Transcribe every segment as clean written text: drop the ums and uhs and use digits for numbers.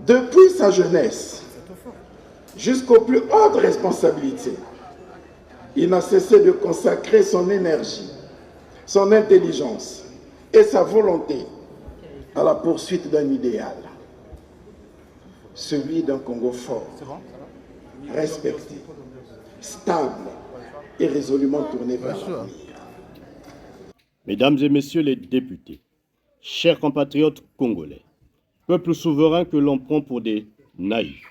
Depuis sa jeunesse jusqu'aux plus hautes responsabilités, il n'a cessé de consacrer son énergie, son intelligence et sa volonté à la poursuite d'un idéal, celui d'un Congo fort, respecté, stable et résolument tourné vers l'avenir. Mesdames et messieurs les députés, chers compatriotes congolais, peuple souverain que l'on prend pour des naïfs,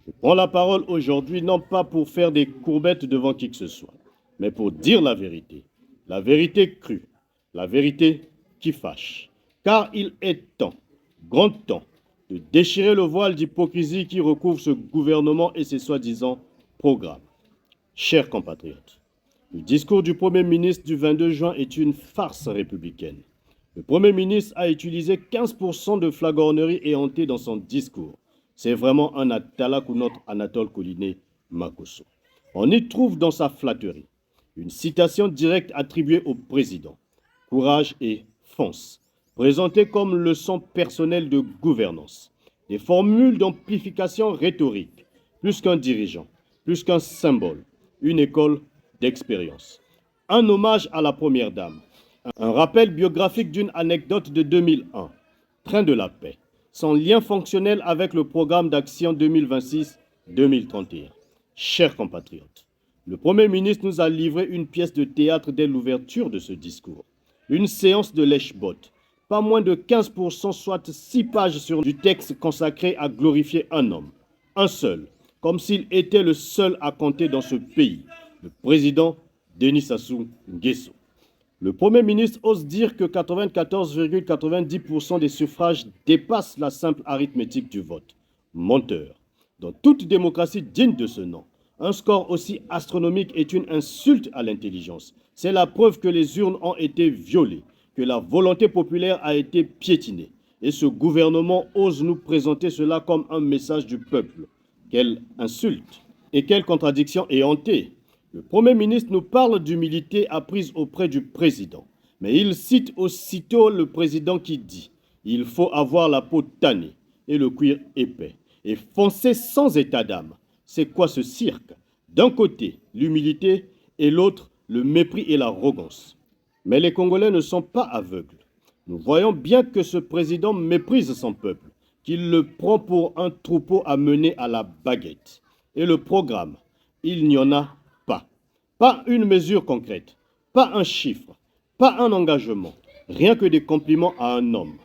je prends la parole aujourd'hui non pas pour faire des courbettes devant qui que ce soit, mais pour dire la vérité crue, la vérité qui fâche. Car il est temps, grand temps, de déchirer le voile d'hypocrisie qui recouvre ce gouvernement et ses soi-disant programmes. Chers compatriotes, le discours du Premier ministre du 22 juin est une farce républicaine. Le Premier ministre a utilisé 15% de flagornerie éhontée dans son discours. C'est vraiment un Atalak ou notre Anatole Coliné Makosso. On y trouve dans sa flatterie une citation directe attribuée au président. Courage et fonce, présentée comme leçon personnelle de gouvernance. Des formules d'amplification rhétorique, plus qu'un dirigeant, plus qu'un symbole, une école d'expérience. Un hommage à la première dame. Un rappel biographique d'une anecdote de 2001, Train de la paix, son lien fonctionnel avec le programme d'action 2026-2031. Chers compatriotes, le Premier ministre nous a livré une pièce de théâtre dès l'ouverture de ce discours. Une séance de lèche-botte, pas moins de 15%, soit 6 pages sur du texte consacré à glorifier un homme, un seul, comme s'il était le seul à compter dans ce pays, le président Denis Sassou Nguesso. Le Premier ministre ose dire que 94,90% des suffrages dépassent la simple arithmétique du vote. Menteur. Dans toute démocratie digne de ce nom, un score aussi astronomique est une insulte à l'intelligence. C'est la preuve que les urnes ont été violées, que la volonté populaire a été piétinée. Et ce gouvernement ose nous présenter cela comme un message du peuple. Quelle insulte et quelle contradiction éhontée. Le Premier ministre nous parle d'humilité apprise auprès du président. Mais il cite aussitôt le président qui dit « Il faut avoir la peau tannée et le cuir épais et foncer sans état d'âme ». C'est quoi ce cirque? D'un côté, l'humilité et l'autre, le mépris et l'arrogance. Mais les Congolais ne sont pas aveugles. Nous voyons bien que ce président méprise son peuple, qu'il le prend pour un troupeau à mener à la baguette. Et le programme, il n'y en a pas. Pas une mesure concrète, pas un chiffre, pas un engagement, rien que des compliments à un homme.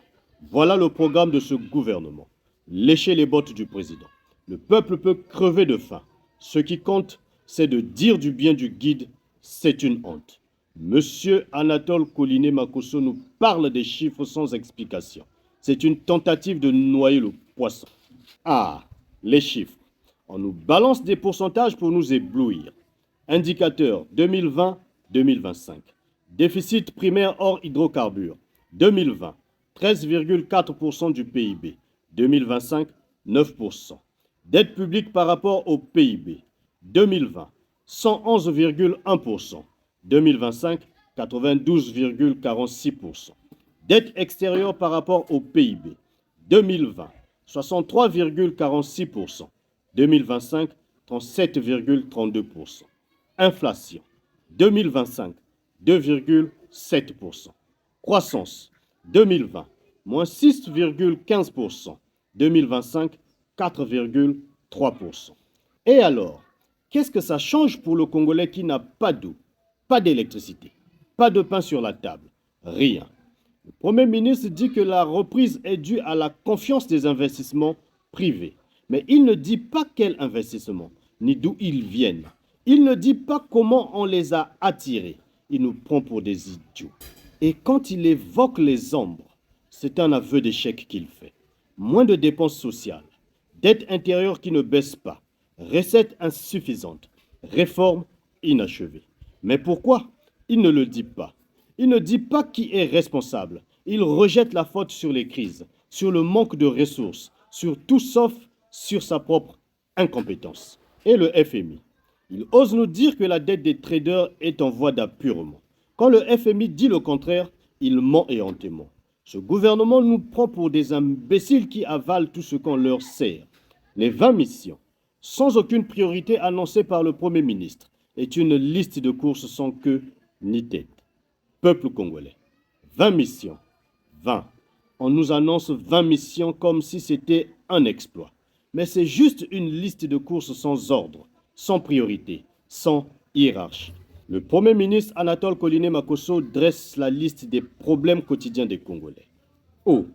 Voilà le programme de ce gouvernement. Lécher les bottes du président. Le peuple peut crever de faim. Ce qui compte, c'est de dire du bien du guide. C'est une honte. Monsieur Anatole Coliné Makosso nous parle des chiffres sans explication. C'est une tentative de noyer le poisson. Ah, les chiffres. On nous balance des pourcentages pour nous éblouir. Indicateur 2020-2025. Déficit primaire hors hydrocarbures. 2020, 13,4% du PIB. 2025, 9%. Dette publique par rapport au PIB. 2020, 111,1%. 2025, 92,46%. Dette extérieure par rapport au PIB. 2020, 63,46%. 2025, 37,32%. Inflation. 2025, 2,7%. Croissance. 2020, moins 6,15%. 2025, 4,3%. Et alors, qu'est-ce que ça change pour le Congolais qui n'a pas d'eau, pas d'électricité, pas de pain sur la table? Rien. Le Premier ministre dit que la reprise est due à la confiance des investissements privés. Mais il ne dit pas quel investissement, ni d'où ils viennent. Il ne dit pas comment on les a attirés. Il nous prend pour des idiots. Et quand il évoque les ombres, c'est un aveu d'échec qu'il fait. Moins de dépenses sociales, dette intérieure qui ne baisse pas, recettes insuffisantes, réformes inachevées. Mais pourquoi? Il ne le dit pas. Il ne dit pas qui est responsable. Il rejette la faute sur les crises, sur le manque de ressources, sur tout sauf sur sa propre incompétence. Et le FMI, il ose nous dire que la dette des traders est en voie d'appurement. Quand le FMI dit le contraire, il ment éhontément. Ce gouvernement nous prend pour des imbéciles qui avalent tout ce qu'on leur sert. Les 20 missions, sans aucune priorité annoncée par le Premier ministre, est une liste de courses sans queue ni tête. Peuple congolais, 20 missions, 20. On nous annonce 20 missions comme si c'était un exploit. Mais c'est juste une liste de courses sans ordre, sans priorité, sans hiérarchie. Le Premier ministre Anatole Koliné Makosso dresse la liste des problèmes quotidiens des Congolais. Eau,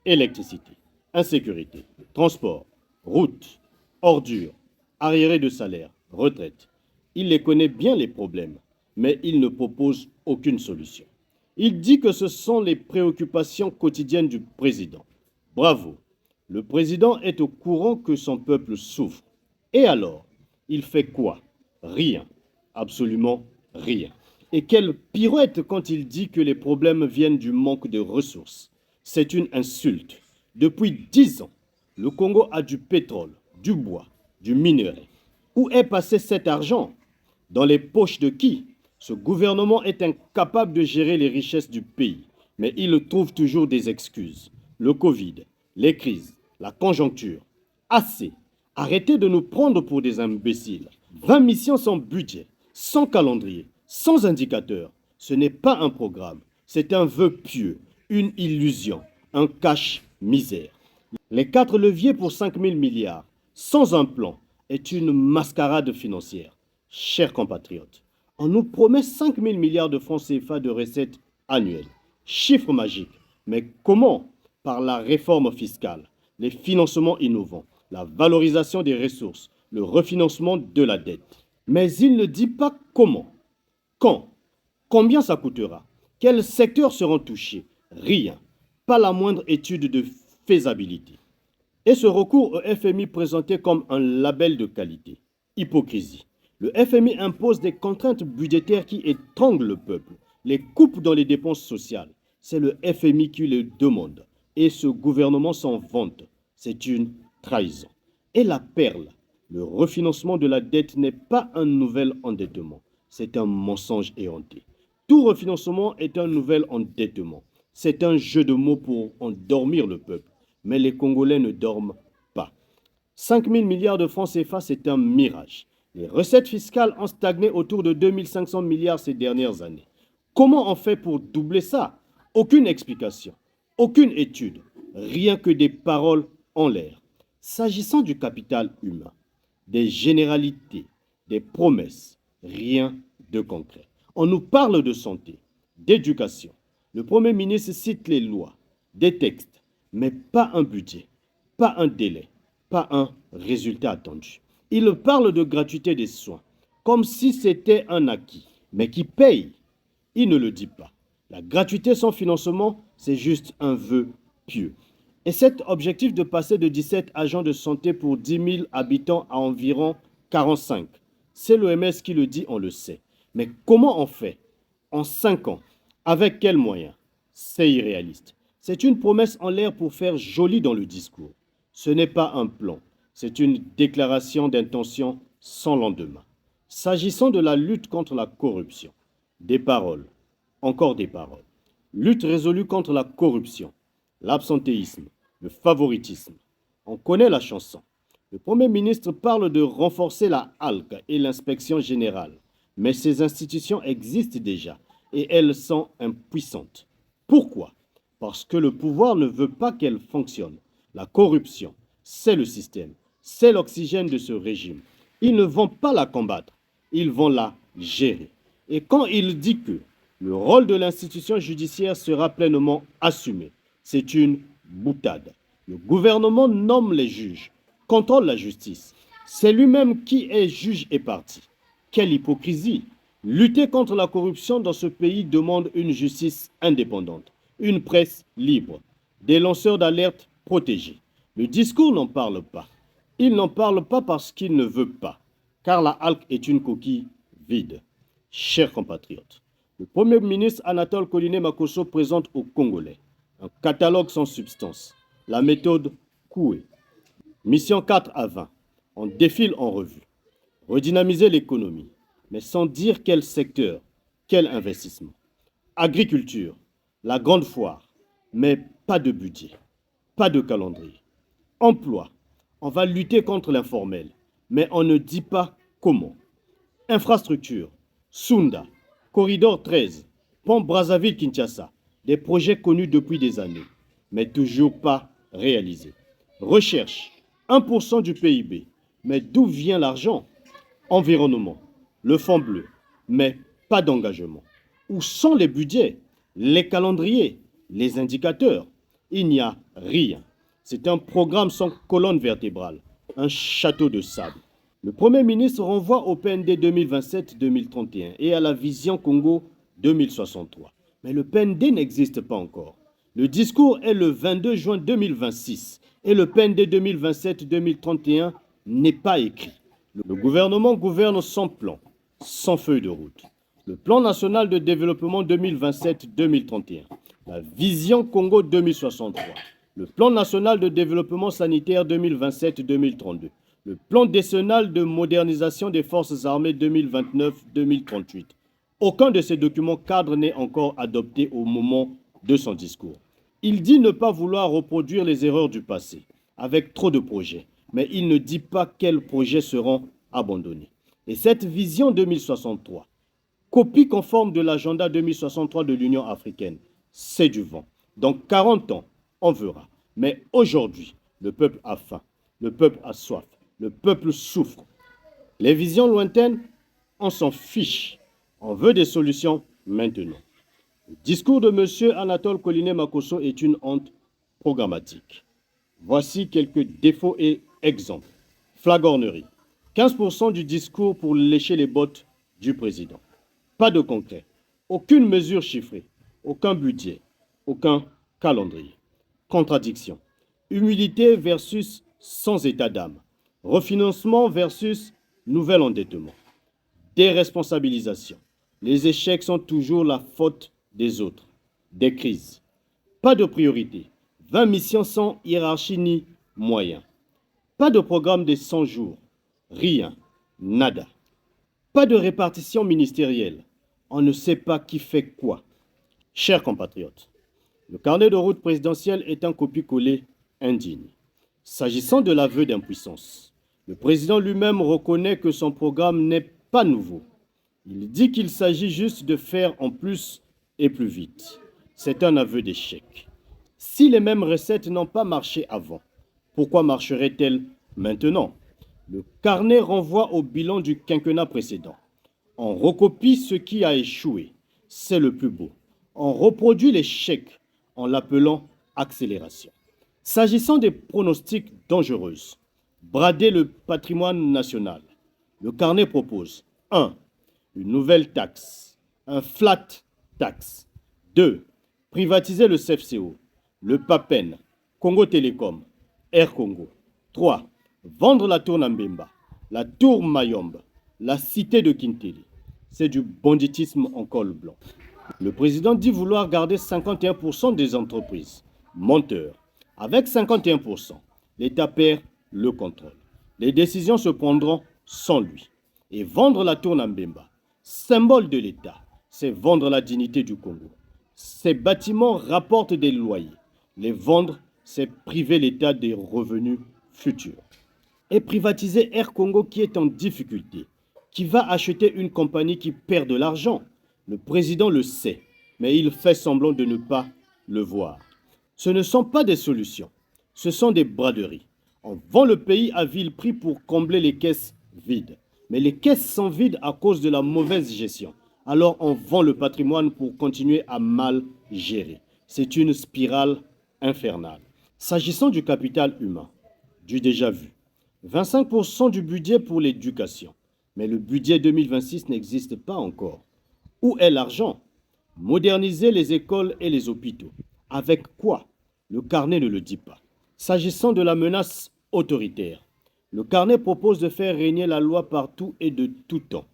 électricité, insécurité, transport, routes, ordures, arriérés de salaire, retraite. Il les connaît bien les problèmes, mais il ne propose aucune solution. Il dit que ce sont les préoccupations quotidiennes du président. Bravo, le président est au courant que son peuple souffre. Et alors, il fait quoi? Rien, absolument rien. Et quelle pirouette quand il dit que les problèmes viennent du manque de ressources. C'est une insulte. Depuis 10 ans, le Congo a du pétrole, du bois, du minerai. Où est passé cet argent? Dans les poches de qui? Ce gouvernement est incapable de gérer les richesses du pays, mais il trouve toujours des excuses. Le Covid, les crises, la conjoncture. Assez. Arrêtez de nous prendre pour des imbéciles. 20 missions sans budget, sans calendrier, sans indicateur. Ce n'est pas un programme, c'est un vœu pieux, une illusion, un cache-misère. Les 4 leviers pour 5 000 milliards, sans un plan, est une mascarade financière. Chers compatriotes, on nous promet 5 000 milliards de francs CFA de recettes annuelles. Chiffre magique. Mais comment? Par la réforme fiscale, les financements innovants, la valorisation des ressources, le refinancement de la dette. Mais il ne dit pas comment. Quand? Combien ça coûtera? Quels secteurs seront touchés? Rien. Pas la moindre étude de faisabilité. Et ce recours au FMI présenté comme un label de qualité. Hypocrisie. Le FMI impose des contraintes budgétaires qui étranglent le peuple, les coupes dans les dépenses sociales. C'est le FMI qui le demande. Et ce gouvernement s'en vante. C'est une trahison. Et la perle, le refinancement de la dette n'est pas un nouvel endettement. C'est un mensonge éhonté. Tout refinancement est un nouvel endettement. C'est un jeu de mots pour endormir le peuple. Mais les Congolais ne dorment pas. 5 000 milliards de francs CFA, c'est un mirage. Les recettes fiscales ont stagné autour de 2 500 milliards ces dernières années. Comment on fait pour doubler ça? Aucune explication, aucune étude, rien que des paroles en l'air. S'agissant du capital humain, des généralités, des promesses, rien de concret. On nous parle de santé, d'éducation. Le Premier ministre cite les lois, des textes, mais pas un budget, pas un délai, pas un résultat attendu. Il parle de gratuité des soins, comme si c'était un acquis. Mais qui paye? Il ne le dit pas. La gratuité sans financement, c'est juste un vœu pieux. Et cet objectif de passer de 17 agents de santé pour 10 000 habitants à environ 45, c'est l'OMS qui le dit, on le sait. Mais comment on fait? En 5 ans, avec quels moyens? C'est irréaliste. C'est une promesse en l'air pour faire joli dans le discours. Ce n'est pas un plan. C'est une déclaration d'intention sans lendemain. S'agissant de la lutte contre la corruption, des paroles, encore des paroles. Lutte résolue contre la corruption, l'absentéisme, le favoritisme. On connaît la chanson. Le Premier ministre parle de renforcer la HALC et l'inspection générale. Mais ces institutions existent déjà et elles sont impuissantes. Pourquoi? Parce que le pouvoir ne veut pas qu'elles fonctionnent. La corruption, c'est le système. C'est l'oxygène de ce régime. Ils ne vont pas la combattre, ils vont la gérer. Et quand il dit que le rôle de l'institution judiciaire sera pleinement assumé, c'est une boutade. Le gouvernement nomme les juges, contrôle la justice. C'est lui-même qui est juge et partie. Quelle hypocrisie! Lutter contre la corruption dans ce pays demande une justice indépendante, une presse libre, des lanceurs d'alerte protégés. Le discours n'en parle pas. Il n'en parle pas parce qu'il ne veut pas, car la HALC est une coquille vide. Chers compatriotes, le Premier ministre Anatole Koliné Makosso présente aux Congolais un catalogue sans substance, la méthode Coué. Mission 4 à 20, on défile en revue. Redynamiser l'économie, mais sans dire quel secteur, quel investissement. Agriculture, la grande foire, mais pas de budget, pas de calendrier. Emploi, on va lutter contre l'informel, mais on ne dit pas comment. Infrastructure, Sunda, Corridor 13, Pont Brazzaville-Kinshasa, des projets connus depuis des années, mais toujours pas réalisés. Recherche, 1% du PIB, mais d'où vient l'argent? Environnement, le fonds bleu, mais pas d'engagement. Où sont les budgets, les calendriers, les indicateurs? Il n'y a rien. C'est un programme sans colonne vertébrale, un château de sable. Le Premier ministre renvoie au PND 2027-2031 et à la Vision Congo 2063. Mais le PND n'existe pas encore. Le discours est le 22 juin 2026 et le PND 2027-2031 n'est pas écrit. Le gouvernement gouverne sans plan, sans feuille de route. Le plan national de développement 2027-2031, la Vision Congo 2063, le plan national de développement sanitaire 2027-2032, le plan décennal de modernisation des forces armées 2029-2038. Aucun de ces documents cadres n'est encore adopté au moment de son discours. Il dit ne pas vouloir reproduire les erreurs du passé, avec trop de projets, mais il ne dit pas quels projets seront abandonnés. Et cette vision 2063, copie conforme de l'agenda 2063 de l'Union africaine, c'est du vent. Dans 40 ans, on verra. Mais aujourd'hui, le peuple a faim, le peuple a soif, le peuple souffre. Les visions lointaines, on s'en fiche. On veut des solutions maintenant. Le discours de M. Anatole Collinet-Makosso est une honte programmatique. Voici quelques défauts et exemples. Flagornerie. 15% du discours pour lécher les bottes du président. Pas de concret. Aucune mesure chiffrée. Aucun budget. Aucun calendrier. Contradiction. Humilité versus sans état d'âme. Refinancement versus nouvel endettement. Déresponsabilisation. Les échecs sont toujours la faute des autres. Des crises. Pas de priorité. 20 missions sans hiérarchie ni moyens. Pas de programme des 100 jours. Rien. Nada. Pas de répartition ministérielle. On ne sait pas qui fait quoi. Chers compatriotes, le carnet de route présidentiel est un copier-coller indigne. S'agissant de l'aveu d'impuissance, le président lui-même reconnaît que son programme n'est pas nouveau. Il dit qu'il s'agit juste de faire en plus et plus vite. C'est un aveu d'échec. Si les mêmes recettes n'ont pas marché avant, pourquoi marcheraient-elles maintenant? Le carnet renvoie au bilan du quinquennat précédent. On recopie ce qui a échoué. C'est le plus beau. On reproduit l'échec en l'appelant accélération. S'agissant des pronostics dangereux, brader le patrimoine national, le carnet propose 1. Une nouvelle taxe, un flat tax. 2. Privatiser le CFCO, le PAPEN, Congo Télécom, Air Congo. 3. Vendre la tour Nambemba, la tour Mayombe, la cité de Kinteli. C'est du banditisme en col blanc. Le président dit vouloir garder 51% des entreprises. Menteur. Avec 51%, l'État perd le contrôle. Les décisions se prendront sans lui. Et vendre la tour Nambemba, symbole de l'État, c'est vendre la dignité du Congo. Ces bâtiments rapportent des loyers. Les vendre, c'est priver l'État des revenus futurs. Et privatiser Air Congo qui est en difficulté, qui va acheter une compagnie qui perd de l'argent. Le président le sait, mais il fait semblant de ne pas le voir. Ce ne sont pas des solutions, ce sont des braderies. On vend le pays à vil prix pour combler les caisses vides. Mais les caisses sont vides à cause de la mauvaise gestion. Alors on vend le patrimoine pour continuer à mal gérer. C'est une spirale infernale. S'agissant du capital humain, du déjà vu, 25% du budget pour l'éducation. Mais le budget 2026 n'existe pas encore. Où est l'argent? Moderniser les écoles et les hôpitaux. Avec quoi? Le carnet ne le dit pas. S'agissant de la menace autoritaire, le carnet propose de faire régner la loi partout et de tout temps.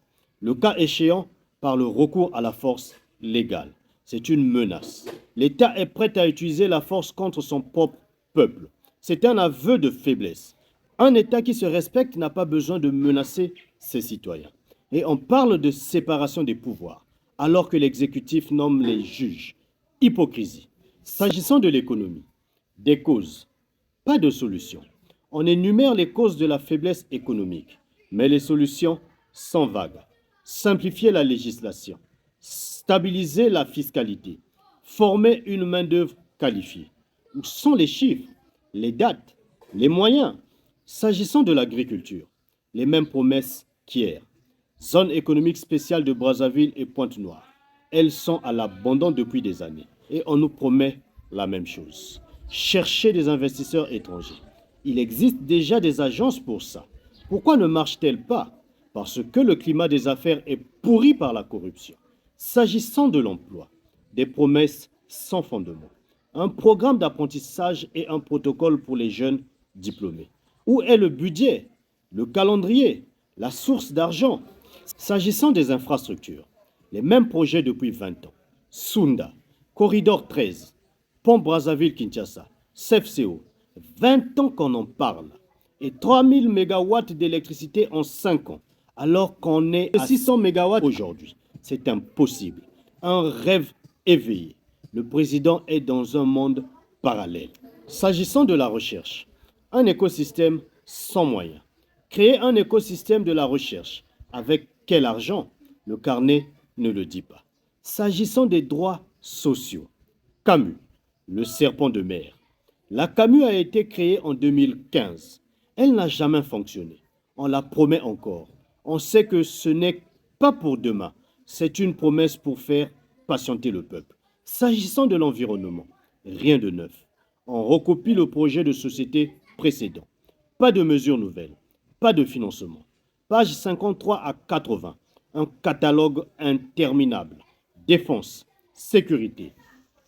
Le cas échéant, par le recours à la force légale. C'est une menace. L'État est prêt à utiliser la force contre son propre peuple. C'est un aveu de faiblesse. Un État qui se respecte n'a pas besoin de menacer ses citoyens. Et on parle de séparation des pouvoirs, alors que l'exécutif nomme les juges, hypocrisie. S'agissant de l'économie, des causes, pas de solutions. On énumère les causes de la faiblesse économique, mais les solutions sont vagues. Simplifier la législation, stabiliser la fiscalité, former une main-d'œuvre qualifiée. Où sont les chiffres, les dates, les moyens? S'agissant de l'agriculture, les mêmes promesses qu'hier. Zone économique spéciale de Brazzaville et Pointe-Noire. Elles sont à l'abandon depuis des années et on nous promet la même chose. Chercher des investisseurs étrangers. Il existe déjà des agences pour ça. Pourquoi ne marche-t-elle pas? Parce que le climat des affaires est pourri par la corruption. S'agissant de l'emploi, des promesses sans fondement. Un programme d'apprentissage et un protocole pour les jeunes diplômés. Où est le budget, le calendrier, la source d'argent? S'agissant des infrastructures, les mêmes projets depuis 20 ans. Sunda, Corridor 13, Pont Brazzaville-Kinshasa, CFCO, 20 ans qu'on en parle. Et 3000 mégawatts d'électricité en 5 ans, alors qu'on est à 600 mégawatts aujourd'hui. C'est impossible. Un rêve éveillé. Le président est dans un monde parallèle. S'agissant de la recherche, un écosystème sans moyens. Créer un écosystème de la recherche. Avec quel argent? Le carnet ne le dit pas. S'agissant des droits sociaux, Camus, le serpent de mer. La Camus a été créée en 2015. Elle n'a jamais fonctionné. On la promet encore. On sait que ce n'est pas pour demain. C'est une promesse pour faire patienter le peuple. S'agissant de l'environnement, rien de neuf. On recopie le projet de société précédent. Pas de mesures nouvelles, pas de financement. Page 53 à 80, un catalogue interminable. Défense, sécurité,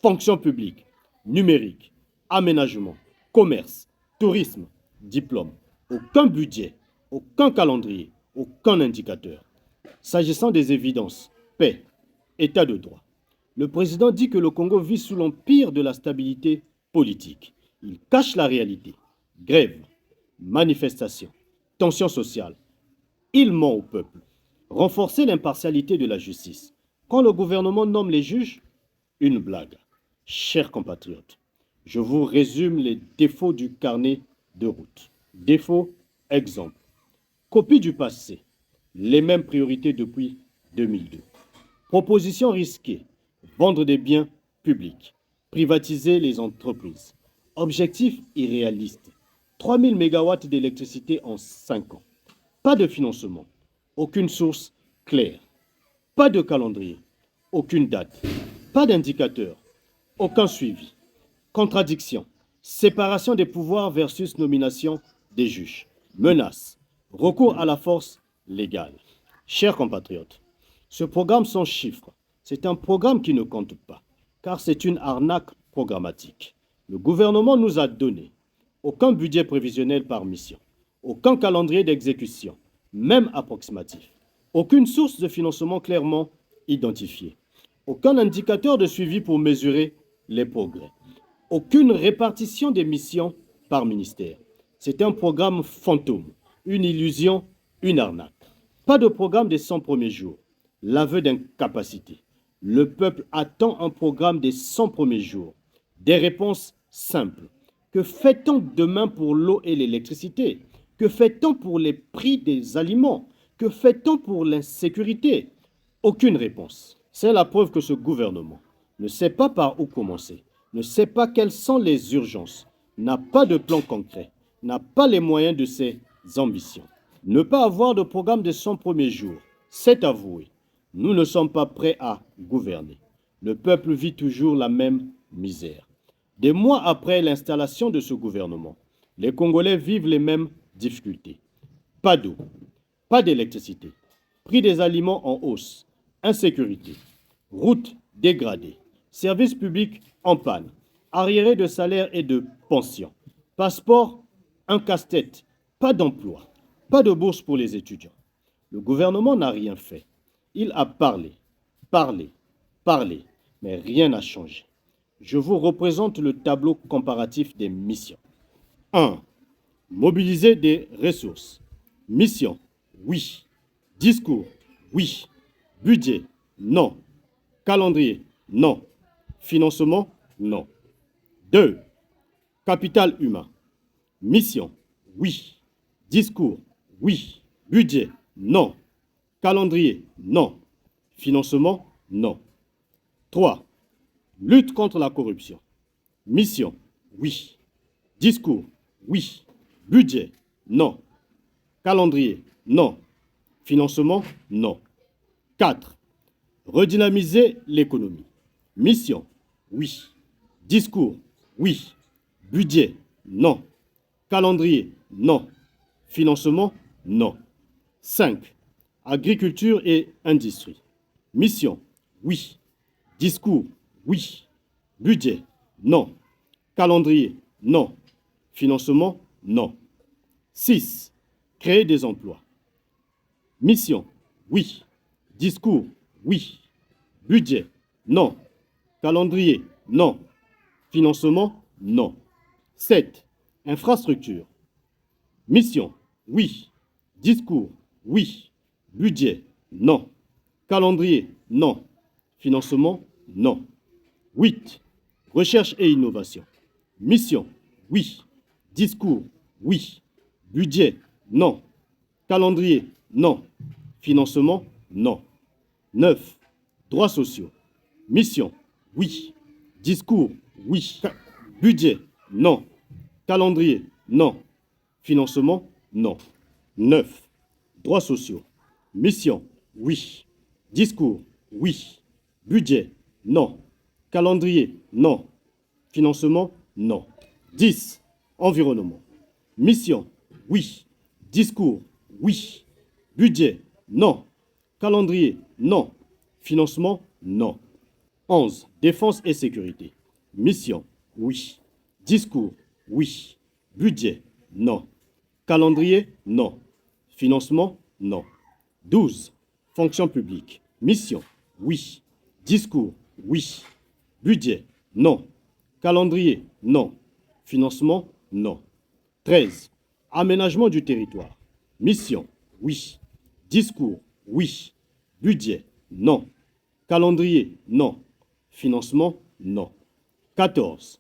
fonction publique, numérique, aménagement, commerce, tourisme, diplôme. Aucun budget, aucun calendrier, aucun indicateur. S'agissant des évidences, paix, état de droit. Le président dit que le Congo vit sous l'empire de la stabilité politique. Il cache la réalité. Grève, manifestation, tension sociale. Il ment au peuple. Renforcer l'impartialité de la justice. Quand le gouvernement nomme les juges, une blague. Chers compatriotes, je vous résume les défauts du carnet de route. Défaut, exemple. Copie du passé. Les mêmes priorités depuis 2002. Proposition risquée. Vendre des biens publics. Privatiser les entreprises. Objectif irréaliste. 3000 mégawatts d'électricité en 5 ans. Pas de financement. Aucune source claire. Pas de calendrier. Aucune date. Pas d'indicateur. Aucun suivi. Contradiction. Séparation des pouvoirs versus nomination des juges. Menace. Recours à la force légale. Chers compatriotes, ce programme sans chiffres, c'est un programme qui ne compte pas, car c'est une arnaque programmatique. Le gouvernement nous a donné aucun budget prévisionnel par mission, aucun calendrier d'exécution, même approximatif, aucune source de financement clairement identifiée, aucun indicateur de suivi pour mesurer les progrès, aucune répartition des missions par ministère. C'est un programme fantôme, une illusion, une arnaque. Pas de programme des 100 premiers jours, l'aveu d'incapacité. Le peuple attend un programme des 100 premiers jours, des réponses simples. Que fait-on demain pour l'eau et l'électricité? Que fait-on pour les prix des aliments? Que fait-on pour l'insécurité? Aucune réponse. C'est la preuve que ce gouvernement ne sait pas par où commencer, ne sait pas quelles sont les urgences, n'a pas de plan concret, n'a pas les moyens de ses ambitions. Ne pas avoir de programme de 100 premiers jours, c'est avoué. Nous ne sommes pas prêts à gouverner. Le peuple vit toujours la même misère. Des mois après l'installation de ce gouvernement, les Congolais vivent les mêmes difficultés. Pas d'eau, pas d'électricité, prix des aliments en hausse, insécurité, routes dégradées, services publics en panne, arriérés de salaire et de pension, passeport, un casse-tête, pas d'emploi, pas de bourse pour les étudiants. Le gouvernement n'a rien fait. Il a parlé, parlé, parlé, mais rien n'a changé. Je vous représente le tableau comparatif des missions. 1. Mobiliser des ressources. Mission, oui. Discours, oui. Budget, non. Calendrier, non. Financement, non. 2. Capital humain. Mission, oui. Discours, oui. Budget, non. Calendrier, non. Financement, non. 3. Lutte contre la corruption. Mission, oui. Discours, oui. Budget, non. Calendrier, non. Financement, non. 4. Redynamiser l'économie. Mission, oui. Discours, oui. Budget, non. Calendrier, non. Financement, non. 5. Agriculture et industrie. Mission, oui. Discours, oui. Budget, non. Calendrier, non. Financement, non. 6. Créer des emplois. Mission, oui. Discours, oui. Budget, non. Calendrier, non. Financement, non. 7. Infrastructure. Mission, oui. Discours, oui. Budget, non. Calendrier, non. Financement, non. 8. Recherche et innovation. Mission, oui. Discours, oui. Budget, non. Calendrier, non. Financement, non. 9. Droits sociaux. Mission, oui. Discours, oui. Budget, non. Calendrier, non. Financement, non. 9. Droits sociaux. Mission, oui. Discours, oui. Budget, non. Calendrier, non. Financement, non. 10. Environnement. Mission, oui. Discours, oui. Budget, non. Calendrier, non. Financement, non. 11. Défense et sécurité. Mission, oui. Discours, oui. Budget, non. Calendrier, non. Financement, non. 12. Fonction publique. Mission, oui. Discours, oui. Budget, non. Calendrier, non. Financement, non. 13. Aménagement du territoire. Mission, oui. Discours, oui. Budget, non. Calendrier, non. Financement, non. 14.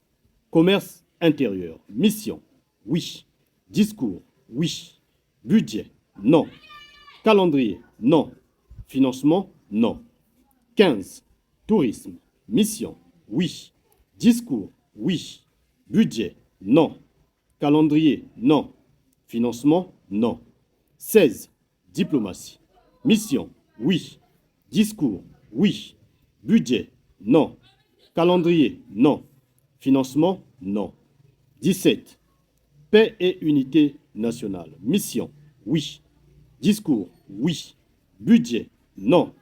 Commerce intérieur. Mission, oui. Discours, oui. Budget, non. Calendrier, non. Financement, non. 15. Tourisme. Mission, oui. Discours, oui. Budget, non. Calendrier, non. Financement, non. 16. Diplomatie. Mission, oui. Discours, oui. Budget, non. Calendrier, non. Financement, non. 17. Paix et unité nationale. Mission, oui. Discours, oui. Budget, non.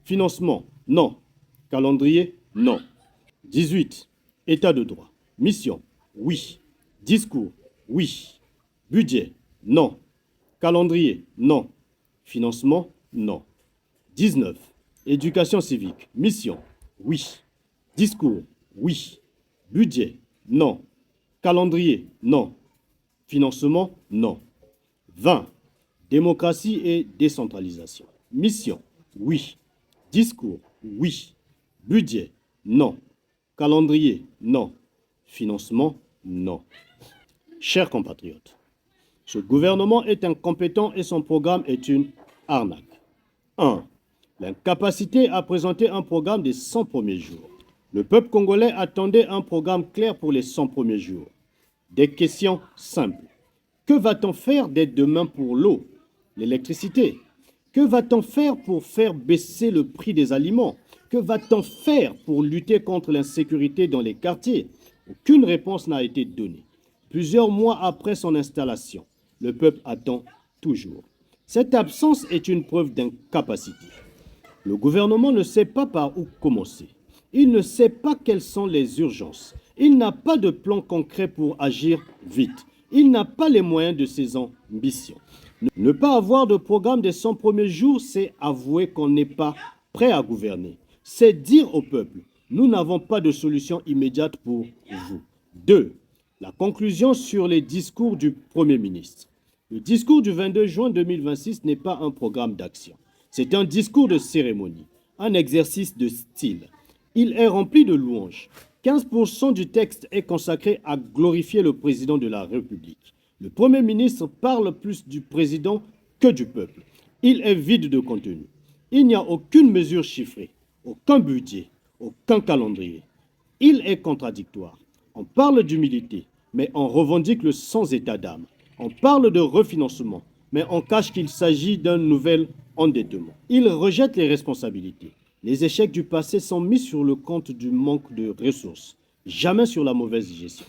Financement, non. Calendrier, non. 18. État de droit. Mission, oui. Discours, oui. Budget, non. Calendrier, non. Financement, non. 19. Éducation civique. Mission, oui. Discours, oui. Budget, non. Calendrier, non. Financement, non. 20. Démocratie et décentralisation. Mission, oui. Discours, oui. Budget, non. Calendrier, non. Financement, non. Chers compatriotes, ce gouvernement est incompétent et son programme est une arnaque. 1. L'incapacité à présenter un programme des 100 premiers jours. Le peuple congolais attendait un programme clair pour les 100 premiers jours. Des questions simples. Que va-t-on faire dès demain pour l'eau, l'électricité? Que va-t-on faire pour faire baisser le prix des aliments? Que va-t-on faire pour lutter contre l'insécurité dans les quartiers? Aucune réponse n'a été donnée. Plusieurs mois après son installation, le peuple attend toujours. Cette absence est une preuve d'incapacité. Le gouvernement ne sait pas par où commencer. Il ne sait pas quelles sont les urgences. Il n'a pas de plan concret pour agir vite. Il n'a pas les moyens de ses ambitions. Ne pas avoir de programme des 100 premiers jours, c'est avouer qu'on n'est pas prêt à gouverner. C'est dire au peuple, nous n'avons pas de solution immédiate pour vous. 2. La conclusion sur les discours du Premier ministre. Le discours du 22 juin 2026 n'est pas un programme d'action. C'est un discours de cérémonie, un exercice de style. Il est rempli de louanges. 15% du texte est consacré à glorifier le président de la République. Le Premier ministre parle plus du président que du peuple. Il est vide de contenu. Il n'y a aucune mesure chiffrée, aucun budget, aucun calendrier. Il est contradictoire. On parle d'humilité, mais on revendique le sans état d'âme. On parle de refinancement, mais on cache qu'il s'agit d'un nouvel endettement. Il rejette les responsabilités. Les échecs du passé sont mis sur le compte du manque de ressources, jamais sur la mauvaise gestion.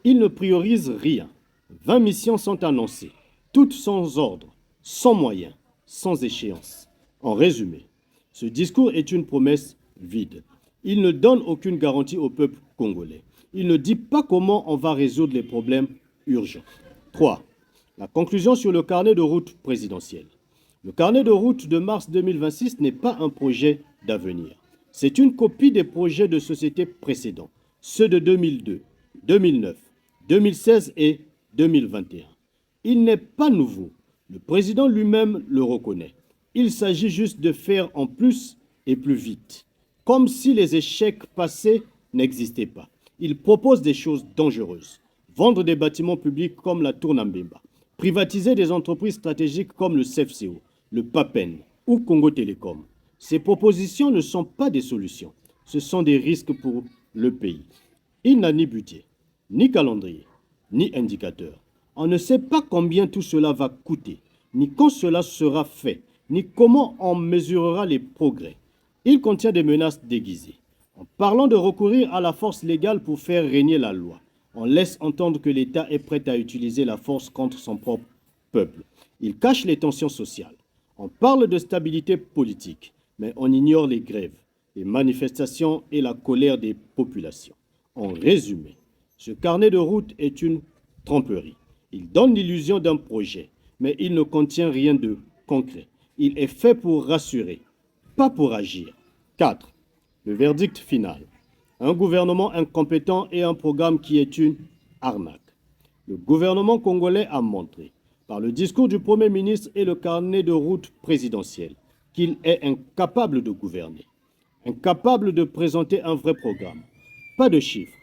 Il ne priorise rien. 20 missions sont annoncées, toutes sans ordre, sans moyens, sans échéance. En résumé, ce discours est une promesse vide. Il ne donne aucune garantie au peuple congolais. Il ne dit pas comment on va résoudre les problèmes urgents. 3. La conclusion sur le carnet de route présidentiel. Le carnet de route de mars 2026 n'est pas un projet d'avenir. C'est une copie des projets de société précédents, ceux de 2002, 2009, 2016 et 2021. Il n'est pas nouveau. Le président lui-même le reconnaît. Il s'agit juste de faire en plus et plus vite, comme si les échecs passés n'existaient pas. Il propose des choses dangereuses. Vendre des bâtiments publics comme la Tour Nambemba, privatiser des entreprises stratégiques comme le CFCO, le PAPEN ou Congo Télécom. Ces propositions ne sont pas des solutions, ce sont des risques pour le pays. Il n'a ni budget, ni calendrier, ni indicateur. On ne sait pas combien tout cela va coûter, ni quand cela sera fait, ni comment on mesurera les progrès. Il contient des menaces déguisées. En parlant de recourir à la force légale pour faire régner la loi, on laisse entendre que l'État est prêt à utiliser la force contre son propre peuple. Il cache les tensions sociales. On parle de stabilité politique, mais on ignore les grèves, les manifestations et la colère des populations. En résumé, ce carnet de route est une tromperie. Il donne l'illusion d'un projet, mais il ne contient rien de concret. Il est fait pour rassurer, pas pour agir. 4. Le verdict final. Un gouvernement incompétent et un programme qui est une arnaque. Le gouvernement congolais a montré, par le discours du Premier ministre et le carnet de route présidentiel, qu'il est incapable de gouverner, incapable de présenter un vrai programme. Pas de chiffres,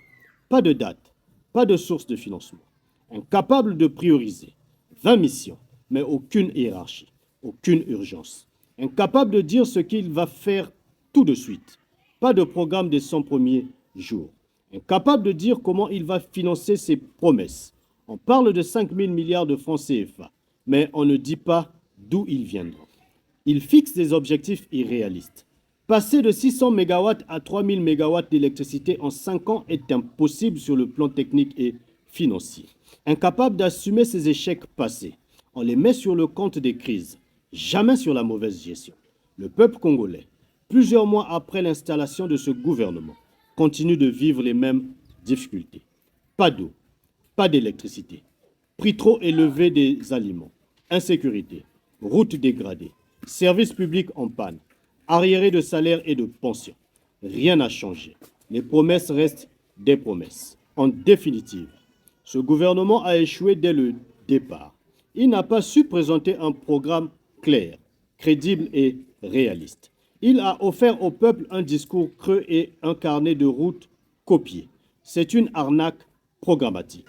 pas de date, pas de source de financement. Incapable de prioriser 20 missions, mais aucune hiérarchie, aucune urgence. Incapable de dire ce qu'il va faire tout de suite. Pas de programme des 100 premiers jours. Incapable de dire comment il va financer ses promesses. On parle de 5 000 milliards de francs CFA, mais on ne dit pas d'où ils viendront. Il fixe des objectifs irréalistes. Passer de 600 MW à 3000 MW d'électricité en 5 ans est impossible sur le plan technique et financier. Incapable d'assumer ses échecs passés, on les met sur le compte des crises, jamais sur la mauvaise gestion. Le peuple congolais, plusieurs mois après l'installation de ce gouvernement, continue de vivre les mêmes difficultés. Pas d'eau, pas d'électricité, prix trop élevé des aliments, insécurité, routes dégradées, services publics en panne, arriérés de salaire et de pension. Rien n'a changé. Les promesses restent des promesses. En définitive, ce gouvernement a échoué dès le départ. Il n'a pas su présenter un programme clair, crédible et réaliste. Il a offert au peuple un discours creux et un carnet de route copié. C'est une arnaque programmatique.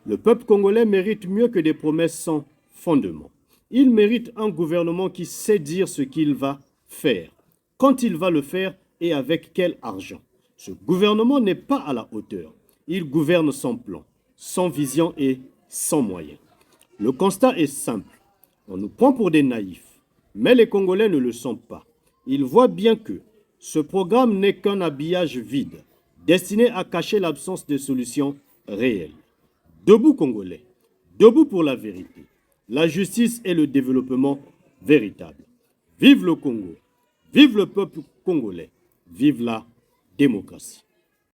Le peuple congolais mérite mieux que des promesses sans fondement. Il mérite un gouvernement qui sait dire ce qu'il va faire, quand il va le faire et avec quel argent. Ce gouvernement n'est pas à la hauteur. Il gouverne sans plan, sans vision et sans moyens. Le constat est simple. On nous prend pour des naïfs, mais les Congolais ne le sont pas. Ils voient bien que ce programme n'est qu'un habillage vide, destiné à cacher l'absence de solutions réelles. Debout Congolais, debout pour la vérité, la justice et le développement véritable. Vive le Congo, vive le peuple congolais, vive la démocratie.